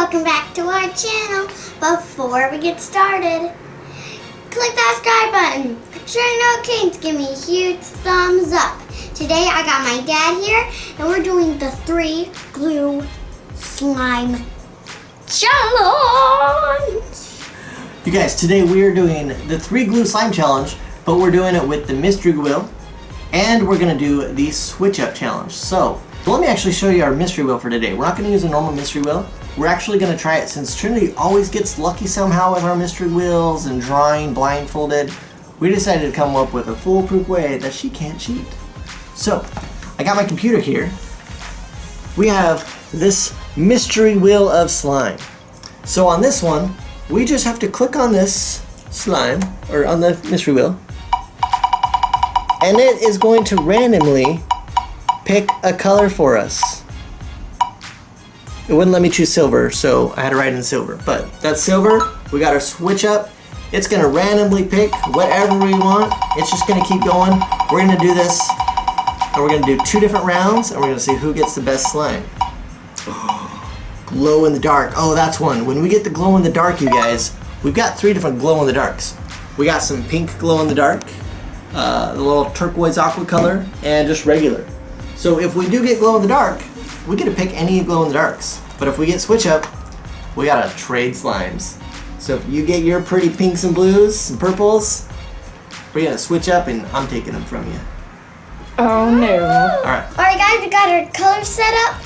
welcome back to our channel. Before we get started, click that subscribe button. Share notifications, give me a huge thumbs up. Today I got my dad here and we're doing the 3 glue slime challenge. You guys, today we are doing the 3 glue slime challenge, but we're doing it with the mystery wheel and we're gonna do the switch up challenge. So let me actually show you our mystery wheel for today. We're not gonna use a normal mystery wheel. We're actually gonna try it since Trinity always gets lucky somehow with our mystery wheels and drawing blindfolded. We decided to come up with a foolproof way that she can't cheat. So I got my computer here. We have this mystery wheel of slime. So on this one, we just have to click on this slime, or on the mystery wheel, and it is going to randomly pick a color for us. It wouldn't let me choose silver, so I had to write in silver. But that's silver. We got our switch up. It's gonna randomly pick whatever we want. It's just gonna keep going. We're gonna do this, and we're gonna do 2 different rounds, and we're gonna see who gets the best slime. Glow in the dark. Oh, that's one. When we get the glow in the dark, you guys, we've got 3 different glow in the darks. We got some pink glow in the dark, the little turquoise aqua color, and just regular. So if we do get glow in the dark, we get to pick any glow in the darks. But if we get switch up, we gotta trade slimes. So if you get your pretty pinks and blues and purples, we're gonna switch up and I'm taking them from you. Oh no. Alright guys, we got our color set up.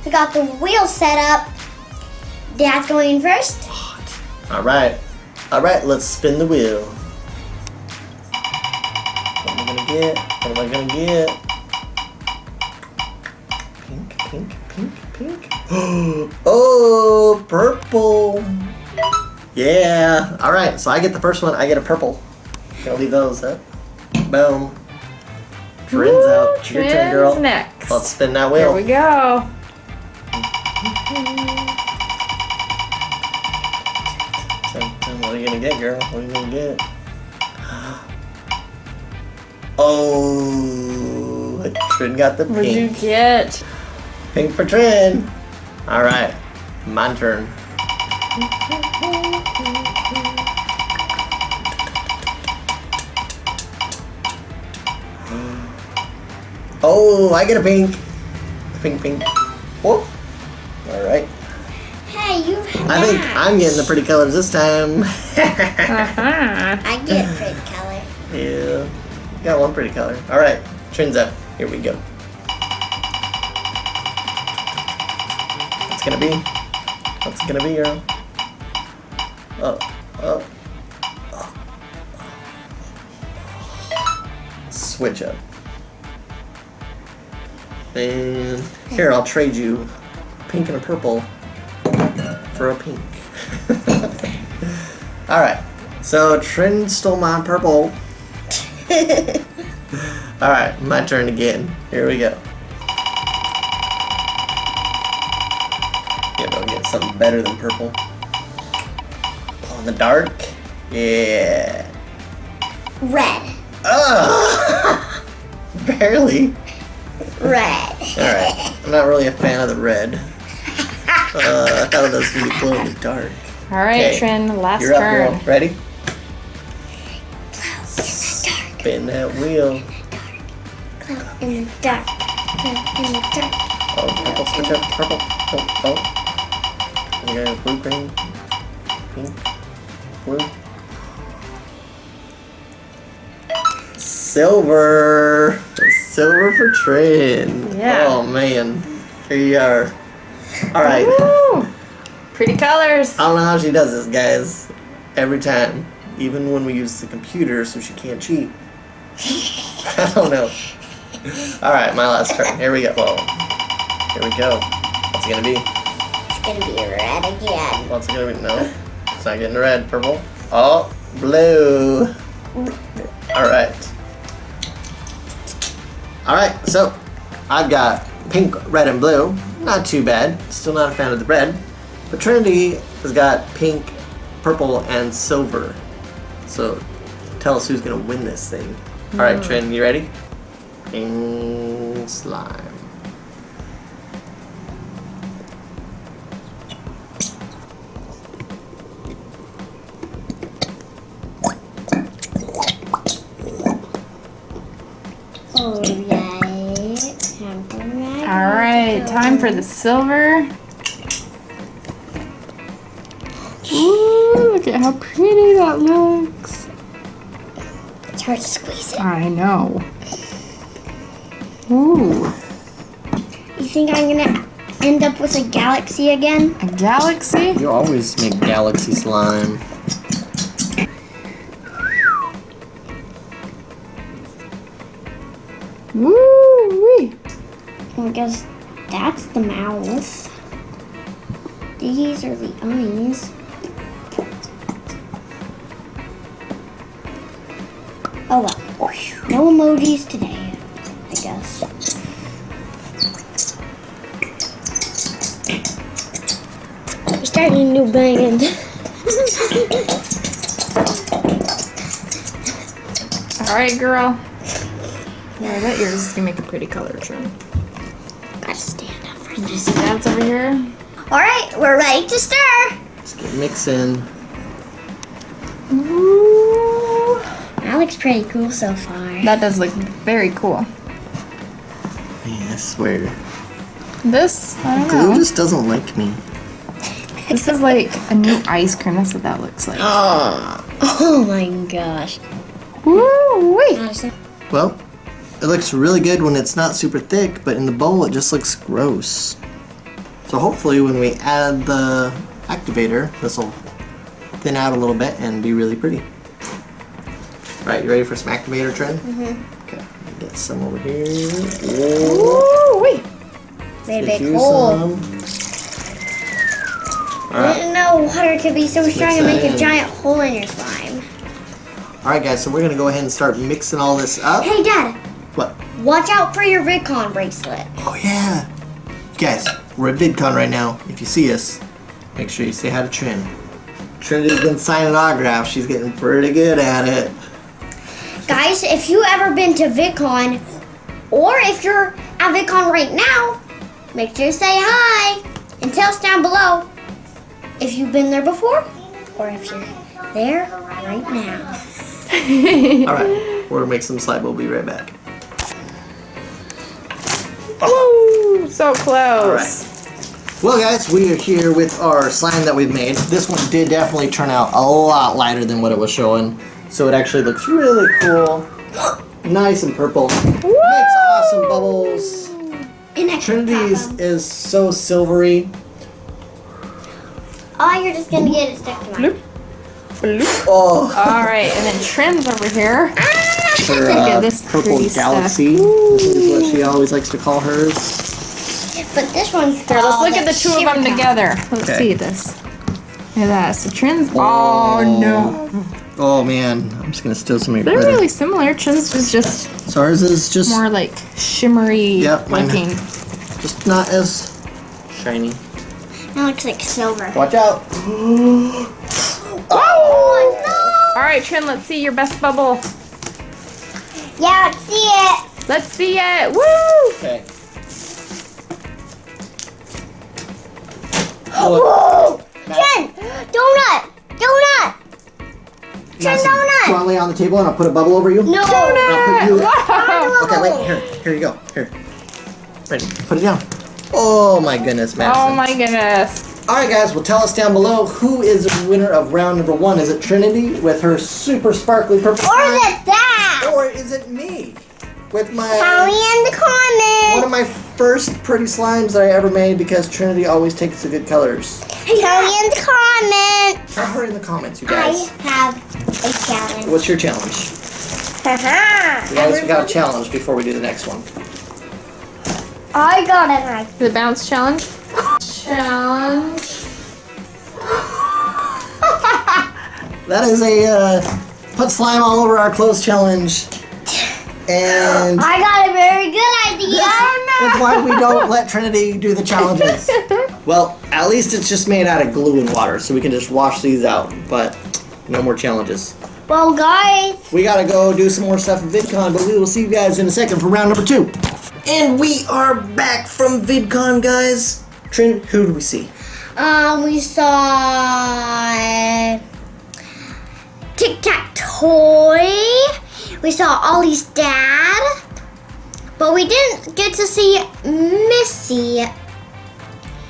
We got the wheel set up. Dad's going first. Alright, let's spin the wheel. What am I gonna get? What am I gonna get? Pink, pink, pink, pink. Oh, purple. Yeah. Alright, so I get the first one. I get a purple. Gonna leave those up. Boom. Trin's out. Your turn, girl. Trin's next. Let's spin that wheel. Here we go. What are you gonna get, girl? What are you gonna get? Oh, Trin got the pink. What'd you get? Pink for Trin. All right, my turn. Oh, I get a pink. Pink, pink. Whoop. All right. Hey, you I think I'm getting the pretty colors this time. I get a pretty color. Yeah, got one pretty color. All right, Trin's up. Here we go. What's it gonna be? What's it gonna be, girl? Oh. Switch up. And here, I'll trade you pink and a purple for a pink. All right, so Trin stole my purple. All right, my turn again. Here we go. Maybe I'll get something better than purple. Glow in the dark. Yeah. Red. Oh, barely. Red. All right, I'm not really a fan of the red. I thought it was gonna be glow in the dark. All right, Okay, Trin, last you're up, turn. girl. Ready? Glow in the dark. Spin that wheel. Glow in the dark. Glow in the dark. Oh, purple, switch up, purple. Oh. We got blue, green, pink, blue. Silver. Silver for Trin. Yeah. Oh man. Here you are. All right. Woo! Pretty colors. I don't know how she does this, guys. Every time. Even when we use the computer so she can't cheat. I don't know. Alright, my last turn. Here we go. Whoa. Here we go. What's it gonna be? It's gonna be red again. What's it gonna be? No. It's not getting red. Purple. Oh, blue. Alright. Alright, so I've got pink, red, and blue. Not too bad. Still not a fan of the red. But Trinity has got pink, purple, and silver. So tell us who's gonna win this thing. Alright, Trin, you ready? Pink slime. right, time for the silver. Ooh, look at how pretty that looks. It's hard to squeeze it. I know. Ooh, You think I'm gonna end up with a galaxy again? a galaxy? You always make galaxy slime. Woo-wee. Well, I guess that's the mouth. These are the eyes. Oh well. No emojis today, I guess. We're starting a new band. All right, girl. Yeah, I bet yours is gonna make a pretty color trim. Gotta stand up for Did you this. see that's over here? Alright, we're ready to stir. Let's get mixing. Ooh. That looks pretty cool so far. That does look very cool. Man, I swear. This, I don't Glue know. just doesn't like me. This is like a new ice cream. That's what that looks like. Oh my gosh. Woo-wee. Madison. Well, it looks really good when it's not super thick, but in the bowl it just looks gross. So hopefully when we add the activator, this will thin out a little bit and be really pretty. Alright, you ready for some activator, Trin? Mm-hmm. Okay, get some over here. Whoa. Woo-wee. Made a Get big you hole. some. I Alright. didn't know water could be so Let's strong mix to make that a in. giant hole in your slime. Alright guys, so we're gonna go ahead and start mixing all this up. Hey Dad, What? watch out for your VidCon bracelet. Oh yeah! Guys, we're at VidCon right now. If you see us, make sure you say hi to Trin. Trinity's been signing autographs. She's getting pretty good at it. Guys, if you ever been to VidCon, or if you're at VidCon right now, make sure to say hi and tell us down below if you've been there before or if you're there right now. Alright, we're gonna make some slime. We'll be right back. Ooh, so close. Alright. Well guys, we are here with our slime that we've made. This one did definitely turn out a lot lighter than what it was showing. So it actually looks really cool. Nice and purple. Makes awesome bubbles. And extra Trinity's pop 'em. is so silvery. Oh, you're just gonna get it stuck to mine. Bloop. Oh, All right, and then Trim's over here. her Look at this purple pretty stuff. galaxy. This is what she always likes to call hers. But this one's Here, let's called look at the two of them Shiver Top. together. Let's Okay. see this. Look at that. So Trim's. Oh no. Oh man, I'm just gonna steal some of your They're glitter. really similar. Trim's is just So ours is just more like shimmery Yep, mine- looking. just not as shiny. That looks like silver. Watch out. Oh no! All right, Trim. Let's see your best bubble. Yeah, let's see it. Let's see it. Woo! Okay. Whoa! Jen, donut! Donut! Jen, You donut! want to lay on the table and I'll put a bubble over you? No! I'll put you. Wow. Okay, wait. Here you go. Here. Ready? Put it down. Oh my goodness, Madison. Oh my goodness. All right, guys. Well, tell us down below who is the winner of round number 1. Is it Trinity with her super sparkly purple Or slime? is it that? Or is it me with my Tell me in the comments. one of my first pretty slimes that I ever made because Trinity always takes the good colors? Tell me in the comments. Tell her in the comments, you I guys. have a challenge. What's your challenge? You guys, we got a challenge before we do the next one. I got it right. The bounce challenge. Challenge. That is a put slime all over our clothes challenge. And I got a very good idea. that's why we don't let Trinity do the challenges. Well, at least it's just made out of glue and water, so we can just wash these out. But no more challenges. Well, guys, We gotta go do some more stuff in VidCon, but we will see you guys in a second for round number 2. And we are back from VidCon, guys. Trin, who do we see? we saw Tic Tac Toy. We saw Ollie's dad. But we didn't get to see Missy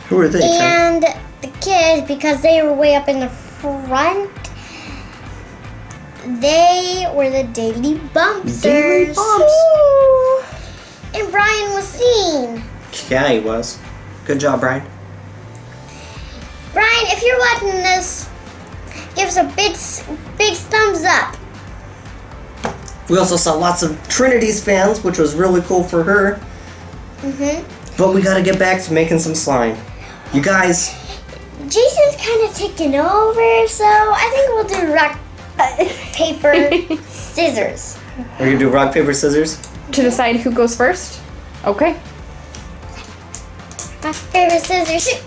Who are they, Trent? and the kids because they were way up in the front. They were the Daily Bumpsters. Daily Bumps. And Brian was seen. Yeah, he was. Good job, Brian. Brian, if you're watching this, give us a big thumbs up. We also saw lots of Trinity's fans, which was really cool for her. But we gotta get back to making some slime. You guys. Jason's kind of taking over, so I think we'll do rock, paper, scissors. We're gonna do rock, paper, scissors. To decide who goes first? Okay. Rock, paper, scissors, shoot.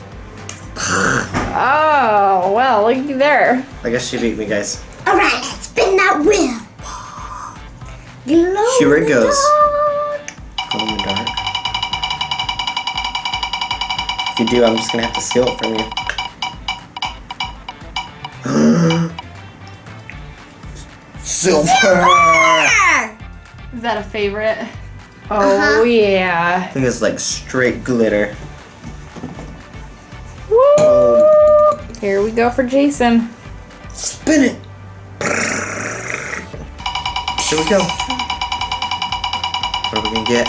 Oh, well, looky there. I guess she beat me, guys. All right, let's spin that wheel. Glow Here it in the goes. dark. Glow in the dark. If you do, I'm just gonna have to steal it from you. Silver! Is that a favorite? Oh, yeah. I think it's like straight glitter. Woo! Here we go for Jason. Spin it! Here we go. What are we gonna get?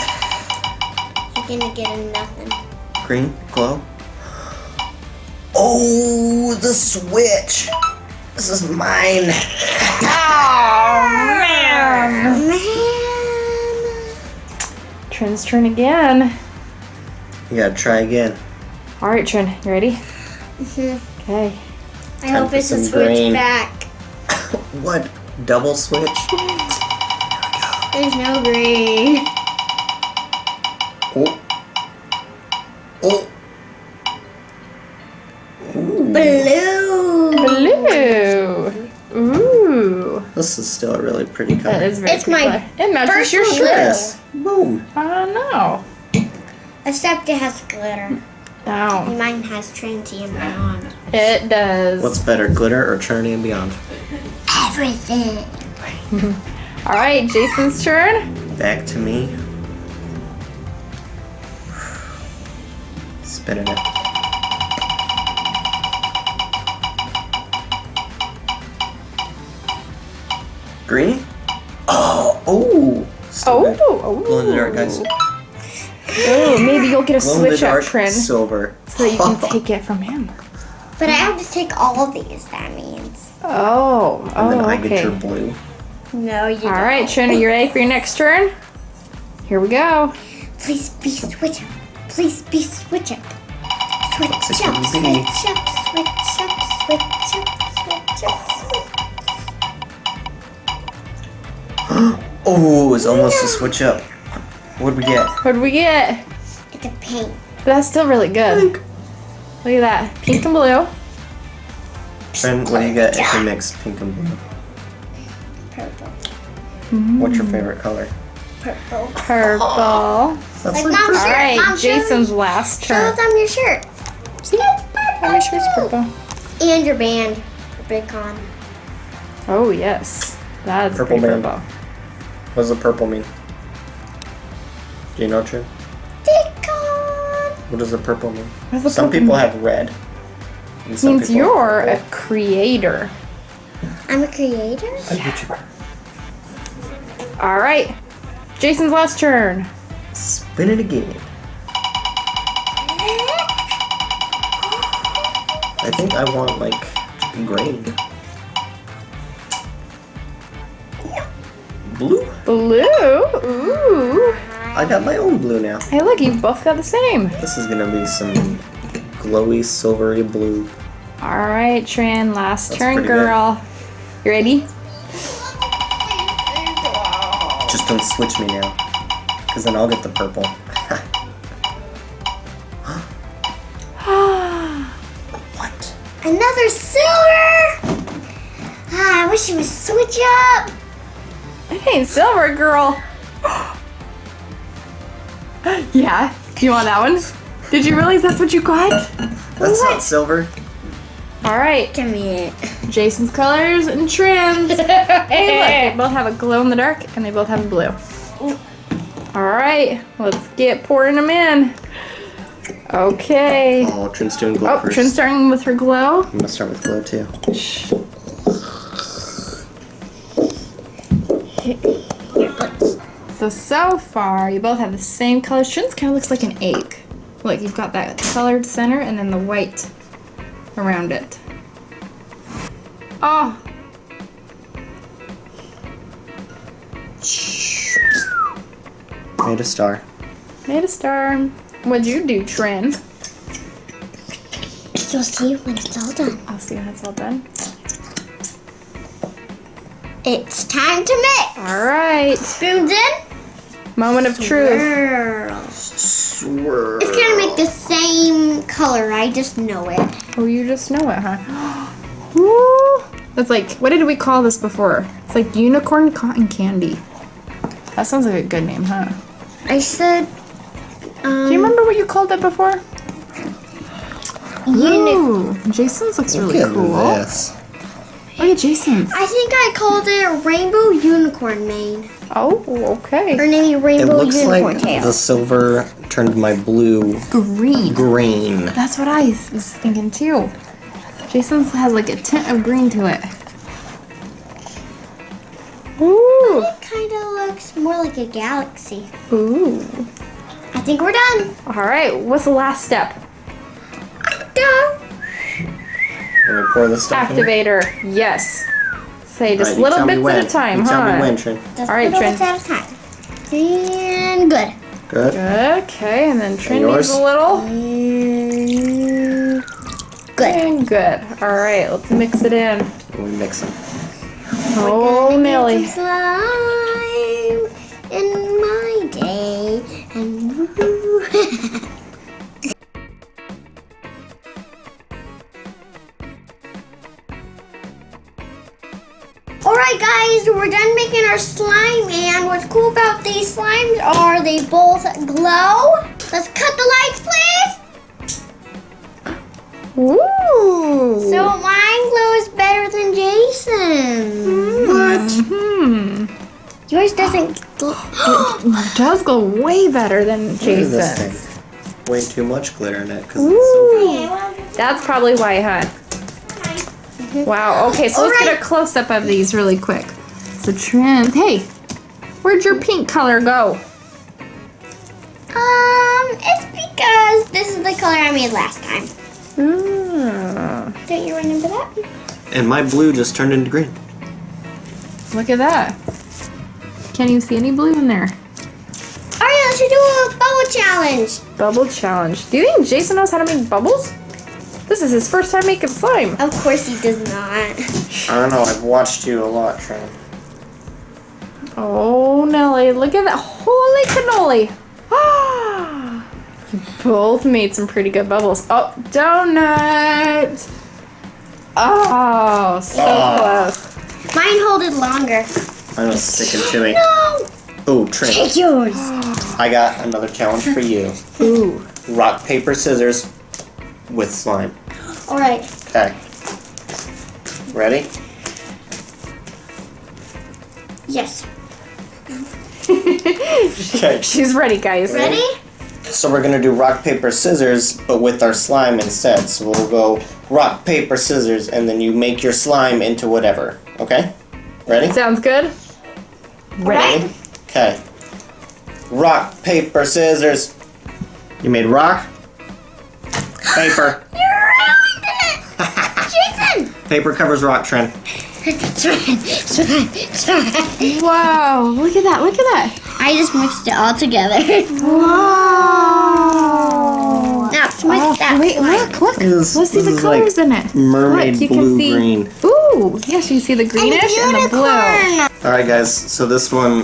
You're gonna get a nothing. Green? Glow? Oh, the switch! This is mine! Oh, man. Man. Trin's turn again. You gotta try again. All right, Trin, you ready? Okay. I hope for it's a some switch green. back. What? Double switch? There's no green. Oh. Oh. Ooh. Blue. Blue. Ooh. This is still a really pretty color. That is very It's pretty my color. It matches first your blue. shirt. Yes. Boom. I don't know. Except it has glitter. Oh, Mine has Trinity and Beyond. it does. What's better, glitter or Trinity and Beyond? Everything. All right, Jason's turn. Back to me. Spinning it. Green? Oh, oh. Still good. Glow in the dark, guys. Oh, maybe you'll get a Glow in the switch up, dark, Trin, so silver. that you can take it from him. But I have to take all of these, that means. Oh, And then I okay. get your blue. No, you All don't. right, Trin, are you ready for your next turn? Here we go. Please be switch up. Please be switch up. Switch Looks like up, it would switch be. up, switch up, switch up, switch up, Oh, it's almost a switch up. What'd we get? What did we get? It's a pink. That's still really good. Look at that. Pink and blue. Trin, what do you get if you mix pink and blue? Purple. What's your favorite color? Purple. Purple. That's Like like Mom's pretty- All right, Mom, show Jason's last Show turn. us on your shirt. See? My shirt's purple. And your band for Big Con. Oh, yes. That's Purple pretty band. purple. What does the purple mean? Do you know, Trin? Big Con. What does the purple mean? What does the Some purple people mean? have red. And some Means people have you're a purple. creator. I'm a creator. A YouTuber. All right. Jason's last turn. Spin it again. I think I want like green. Blue? Blue. Ooh. I got my own blue now. Hey, look, you both got the same. This is gonna be some glowy silvery blue. All right, Trin, last That's turn, pretty good. girl. You ready? Just don't switch me now, because then I'll get the purple. What? Another silver. I wish it would switch up. It ain't silver, girl. Yeah. You want that one? Did you realize that's what you got? That's not silver. All right. Give me it. Jason's colors and Trin's. Hey, look, they both have a glow in the dark and they both have a blue. All right, let's get pouring them in. Okay. Oh, Trin's doing glow first. Trin's starting with her glow. I'm gonna start with glow too. So far, you both have the same color. Trin's kind of looks like an egg. Look, you've got that colored center and then the white around it. Oh. Made a star. Made a star. What'd you do, Trin? You'll see when it's all done. I'll see when it's all done. It's time to mix. All right. Spoons in. Moment of truth. Swirl. It's gonna make the same color. I just know it. Oh, you just know it, huh? Woo! That's like, what did we call this before? It's like unicorn cotton candy. That sounds like a good name, huh? I said. Do you remember what you called it before? Ooh, Jason's looks really cool. This. Look at Jason's. I think I called it Rainbow Unicorn Mane. Oh, okay. Or maybe It Rainbow looks Unicorn like Tail. the silver turned my blue Green. green. That's what I was thinking too. Jason's has like a tint of green to it. Ooh. It kind of looks more like a galaxy. Ooh. I think we're done. All right, what's the last step? Go. Let me pour this stuff in. Activator. Yes. Say just Alright, you little tell me bits when. at a time, You huh? tell me when, Trin. Just All right, little Trin. bits at a time. And good. Good. Okay, and then Trin yours? needs a little. And good. And good. All right, let's mix it in. We mix them. Oh, Nelly. Some slime in my day. And woo. Alright guys, we're done making our slime, and what's cool about these slimes are they both glow. Let's cut the lights, please. Ooh. So mine glows better than Jason's. Hmm. Yours doesn't glow. It does go way better than Look at this Jason's. thing. Way too much glitter in it because it's silver. Ooh. That's probably why, huh? Wow. Okay, so let's get a close up of these really quick. So Trin, hey, where'd your pink color go? It's because this is the color I made last time. Don't you remember that? And my blue just turned into green. Look at that. Can you see any blue in there? Alright, let's do a bubble challenge. Bubble challenge. Do you think Jason knows how to make bubbles? This is his first time making slime. Of course he does not. I don't know. I've watched you a lot, Trin. Oh, Nelly, look at that. Holy cannoli. You both made some pretty good bubbles. Oh, donut. Oh, so close. Mine hold it longer. I know it's sticking to me. No! Oh, Trin. Take yours. I got another challenge for you. Ooh. Rock, paper, scissors with slime. Alright. Okay. Ready? Yes. Okay. She's ready, guys. Ready? So we're gonna do rock, paper, scissors, but with our slime instead. So we'll go rock, paper, scissors, and then you make your slime into whatever. Okay? Ready? Sounds good? Ready? Okay. Rock, paper, scissors. You made rock? Paper. You ruined it! Jason! Paper covers rock, Trin. It's fine. Wow, look at that, look at that. I just mixed it all together. Wow. Now, mix that. Wait, look. This- Let's see this the is colors like in it. mermaid Look, you can blue, see. green. Ooh, yes, you see the greenish and the blue. Alright guys, so this one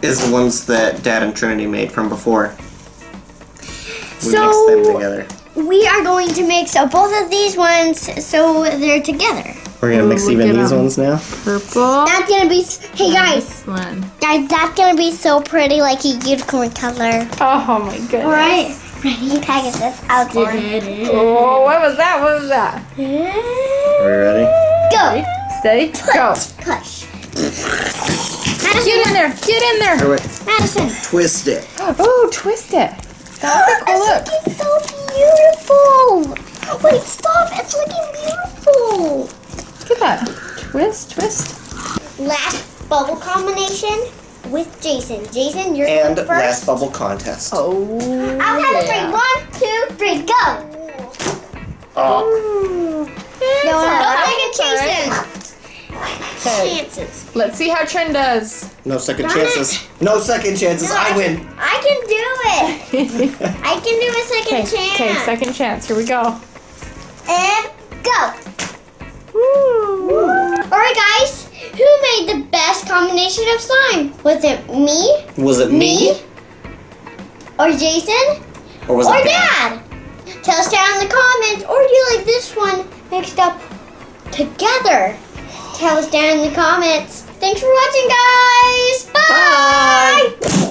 is the ones that Dad and Trinity made from before. We mixed them together. We are going to mix both of these ones so they're together. We're gonna mix look even at these 'em. ones now. Purple. That's gonna be, hey guys, This one. guys, that's gonna be so pretty, like a unicorn color. Oh my goodness. Alright, ready? Package this out. Oh, what was that? What was that? Are we ready? Go. Steady. Go. Push. Get in there. Get in there. Here, wait. Madison. Twist it. Oh, twist it. That would be cool. It's looking so beautiful. Wait, stop. It's looking beautiful. Look at that. Twist, twist. Last bubble combination with Jason. Jason, you're And first. last bubble contest. Oh, I'll have it for 1, 2, 3, go. Oh. No, It's second Okay. chances. Let's see how Trin does. No second Darn it. chances. No second chances. No, I win. I can do it. I can do a second chance. Okay, second chance. Here we go. And go. Woo. Alright guys, who made the best combination of slime? Was it me? Was it me? Or Jason? Or was Or it Dad? Dad? Tell us down in the comments. Or do you like this one mixed up together? Tell us down in the comments. Thanks for watching, guys. Bye. Bye.